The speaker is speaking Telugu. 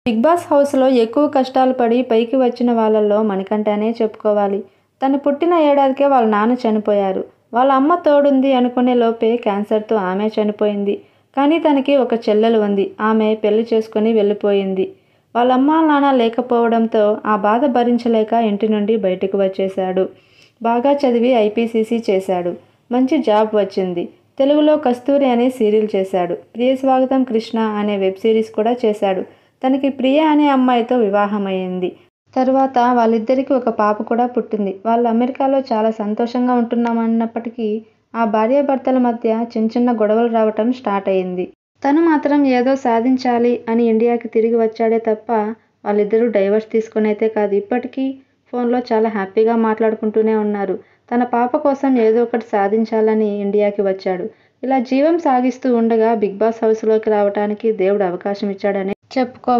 బిగ్ బాస్ హౌస్లో ఎక్కువ కష్టాలు పడి పైకి వచ్చిన వాళ్ళల్లో మణికంఠ అనే చెప్పుకోవాలి. తను పుట్టిన ఏడాదికే వాళ్ళ నాన్న చనిపోయారు. వాళ్ళ అమ్మ తోడుంది అనుకునే లోపే క్యాన్సర్తో ఆమె చనిపోయింది. కానీ తనకి ఒక చెల్లెలు ఉంది. ఆమె పెళ్లి చేసుకుని వెళ్ళిపోయింది. వాళ్ళ అమ్మా నాన్న లేకపోవడంతో ఆ బాధ భరించలేక ఇంటి నుండి బయటకు వచ్చేశాడు. బాగా చదివి ఐపీసీసీ చేశాడు. మంచి జాబ్ వచ్చింది. తెలుగులో కస్తూరి అనే సీరియల్ చేశాడు. ప్రియ స్వాగతం కృష్ణ అనే వెబ్ సిరీస్ కూడా చేశాడు. తనకి ప్రియ అనే అమ్మాయితో వివాహమైంది. తర్వాత వాళ్ళిద్దరికీ ఒక పాప కూడా పుట్టింది. వాళ్ళు అమెరికాలో చాలా సంతోషంగా ఉంటున్నామన్నప్పటికీ ఆ భార్యాభర్తల మధ్య చిన్న గొడవలు రావటం స్టార్ట్ అయింది. తను మాత్రం ఏదో సాధించాలి అని ఇండియాకి తిరిగి వచ్చాడే తప్ప వాళ్ళిద్దరూ డైవర్స్ తీసుకునైతే కాదు. ఇప్పటికీ ఫోన్లో చాలా హ్యాపీగా మాట్లాడుకుంటూనే ఉన్నారు. తన పాప కోసం ఏదో ఒకటి సాధించాలని ఇండియాకి వచ్చాడు. ఇలా జీవం సాగిస్తూ ఉండగా బిగ్ బాస్ హౌస్లోకి రావడానికి దేవుడు అవకాశం ఇచ్చాడని చెప్పుకోవాలి.